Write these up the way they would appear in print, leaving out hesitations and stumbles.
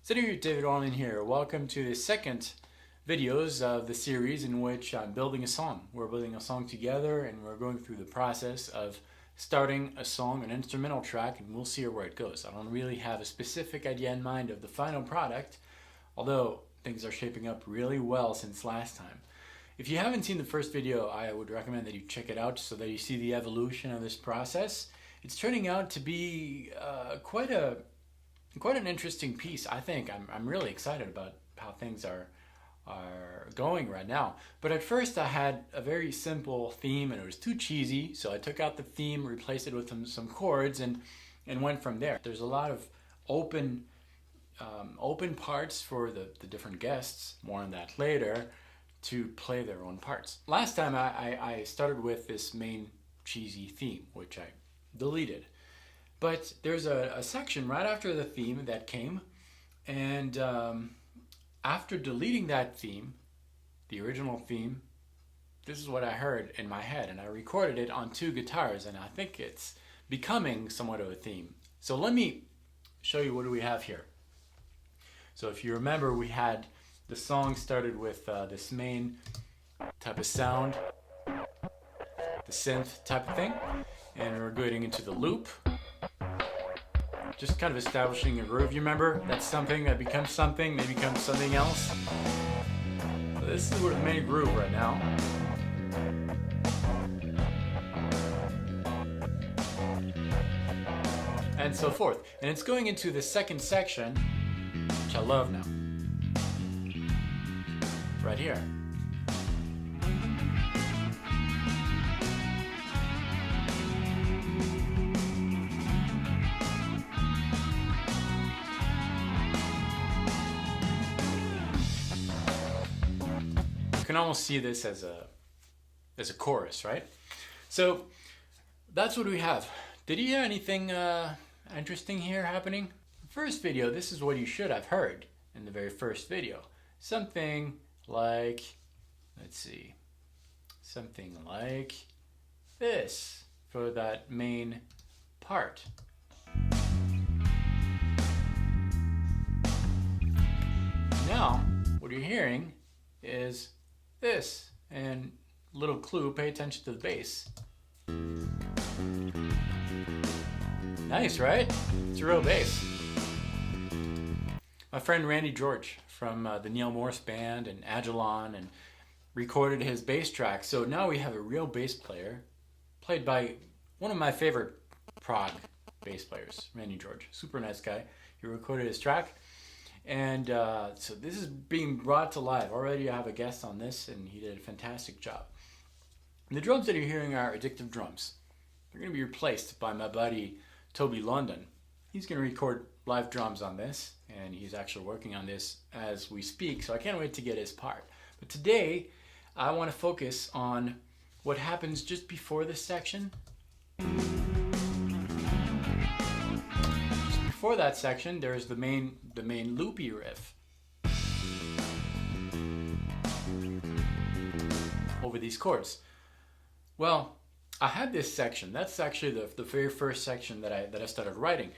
Salut, David Orlin here. Welcome to the second videos of the series in which I'm building a song. We're building a song together and we're going through the process of starting a song, an instrumental track, and we'll see where it goes. I don't really have a specific idea in mind of the final product, although things are shaping up really well since last time. If you haven't seen the first video, I would recommend that you check it out so that you see the evolution of this process. It's turning out to be quite an interesting piece, I think. I'm really excited about how things are going right now. But at first I had a very simple theme and it was too cheesy, so I took out the theme, replaced it with some chords and went from there. There's a lot of open parts for the different guests, more on that later, to play their own parts. Last time I started with this main cheesy theme, which I deleted. But there's a section right after the theme that came, and after deleting that theme, the original theme, this is what I heard in my head, and I recorded it on 2 guitars, and I think it's becoming somewhat of a theme. So let me show you what do we have here. So if you remember, we had the song started with this main type of sound, the synth type of thing, and we're going into the loop. Just kind of establishing a groove. You remember, that's something that becomes something, maybe becomes something else. So this is the main groove right now. And so forth. And it's going into the second section, which I love now. Right here. You can almost see this as a chorus, right? So that's what we have. Did you hear anything interesting here happening? First video, this is what you should have heard in the very first video. Something like, let's see, something like this for that main part. Now, what you're hearing is this, and little clue, pay attention to the bass. Nice, right? It's a real bass. My friend Randy George from the Neil Morse Band and Agilon and recorded his bass track. So now we have a real bass player played by one of my favorite prog bass players, Randy George. Super nice guy. He recorded his track. And so this is being brought to life. Already I have a guest on this and he did a fantastic job. And the drums that you're hearing are addictive drums. They're going to be replaced by my buddy Tobe London. He's going to record live drums on this and he's actually working on this as we speak, so I can't wait to get his part. But today I want to focus on what happens just before this section. Before that section, there's the main loopy riff over these chords. Well, I had this section. That's actually the very first section that I started writing,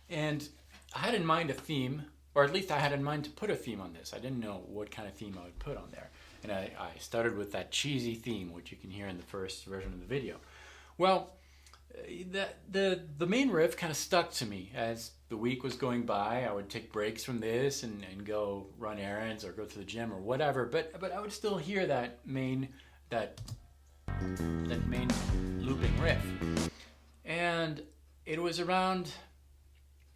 and I had in mind a theme, or at least I had in mind to put a theme on this. I didn't know what kind of theme I would put on there, and I started with that cheesy theme, which you can hear in the first version of the video. Well, the main riff kind of stuck to me as the week was going by. I would take breaks from this and go run errands or go to the gym or whatever, but I would still hear that main looping riff. And it was around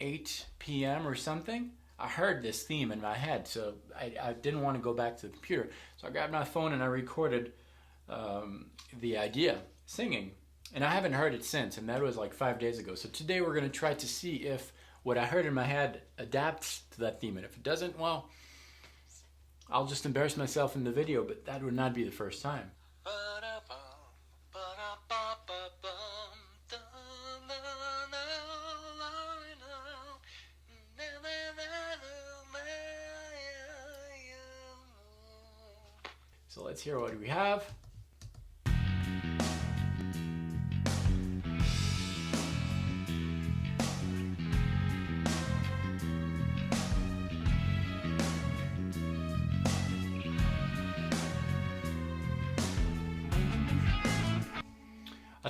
8 p.m. or something. I heard this theme in my head, so I didn't want to go back to the computer. So I grabbed my phone and I recorded the idea, singing. And I haven't heard it since, and that was like 5 days ago. So today we're going to try to see if what I heard in my head adapts to that theme. And if it doesn't, well, I'll just embarrass myself in the video, but that would not be the first time. So let's hear what we have.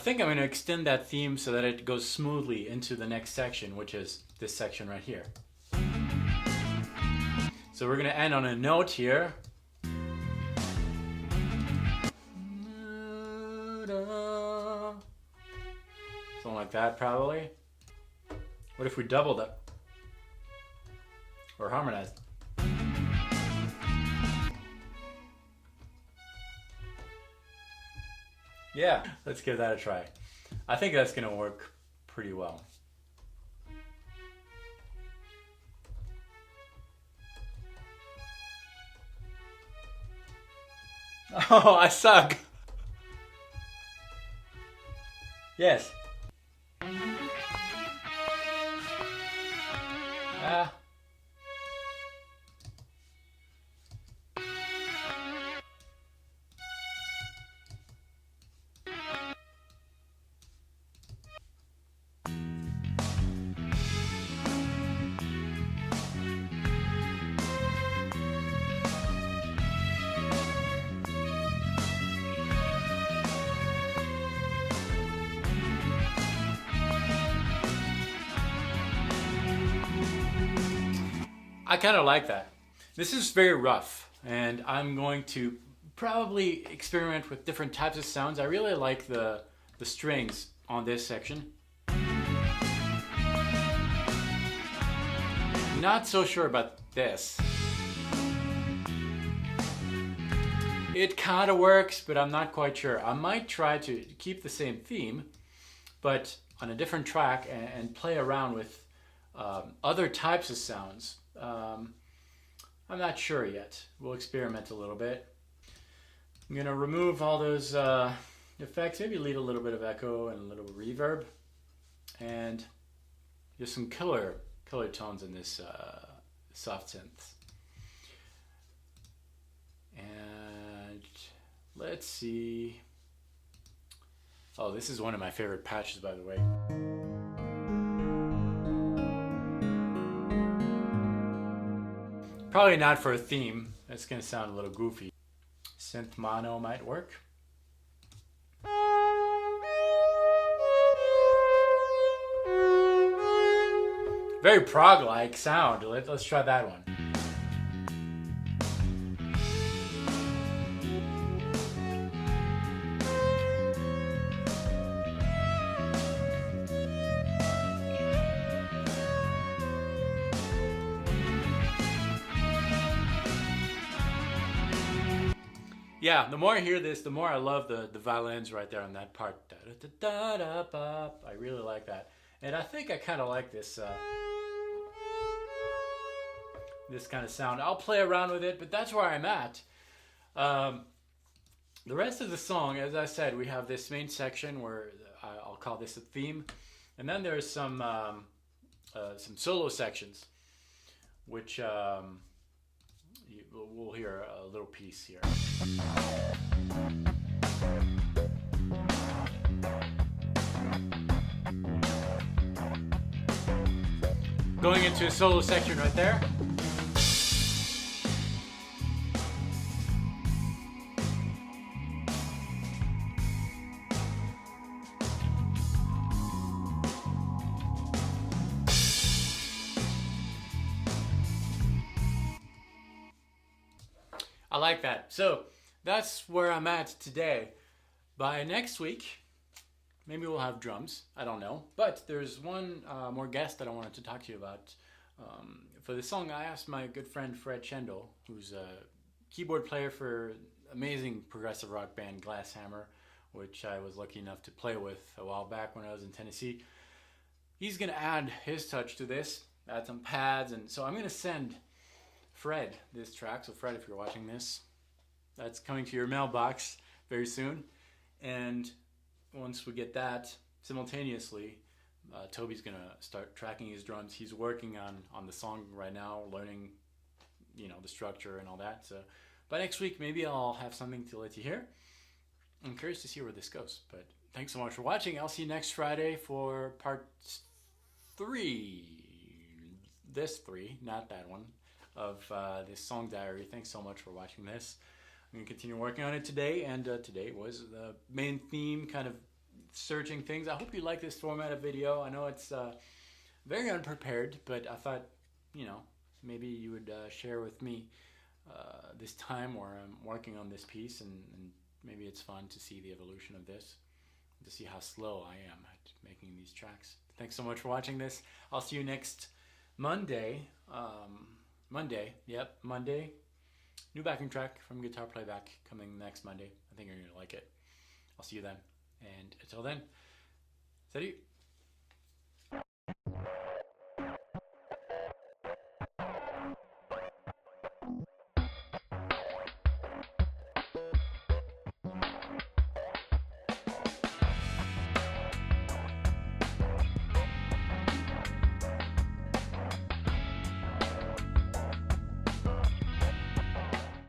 think I'm going to extend that theme so that it goes smoothly into the next section, which is this section right here. So we're going to end on a note here. Something like that, probably. What if we doubled it? Or harmonized? Yeah, let's give that a try. I think that's going to work pretty well. Oh, I suck. Yes. Ah. I kind of like that. This is very rough, and I'm going to probably experiment with different types of sounds. I really like the strings on this section. Not so sure about this. It kind of works, but I'm not quite sure. I might try to keep the same theme, but on a different track and play around with other types of sounds. I'm not sure yet. We'll experiment a little bit. I'm going to remove all those effects, maybe leave a little bit of echo and a little reverb, and just some killer tones in this soft synth. And let's see. Oh, this is one of my favorite patches, by the way. Probably not for a theme. That's going to sound a little goofy. Synth mono might work. Very prog-like sound. Let's try that one. Yeah, the more I hear this, the more I love the violins right there on that part. I really like that. And I think I kind of like this this kind of sound. I'll play around with it, but that's where I'm at. The rest of the song, as I said, we have this main section where I'll call this a theme. And then there's some solo sections, which we'll hear a little piece here. Going into a solo section right there. I like that. So that's where I'm at today. By next week, maybe we'll have drums. I don't know. But there's one more guest that I wanted to talk to you about. For the song, I asked my good friend Fred Schendel, who's a keyboard player for amazing progressive rock band Glasshammer, which I was lucky enough to play with a while back when I was in Tennessee. He's going to add his touch to this, add some pads, and so I'm going to send Fred this track. So Fred, if you're watching this, that's coming to your mailbox very soon. And once we get that simultaneously, Toby's gonna start tracking his drums. He's working on the song right now, learning, the structure and all that. So by next week, maybe I'll have something to let you hear. I'm curious to see where this goes. But thanks so much for watching. I'll see you next Friday for part 3. This 3, not that one, of this song diary. Thanks so much for watching this. I'm going to continue working on it today, and today was the main theme, kind of searching things. I hope you like this format of video. I know it's very unprepared, but I thought, you know, maybe you would share with me this time where I'm working on this piece, and maybe it's fun to see the evolution of this, to see how slow I am at making these tracks. Thanks so much for watching this. I'll see you next Monday. Monday. New backing track from Guitar Playback coming next Monday. I think you're going to like it. I'll see you then. And until then, salut!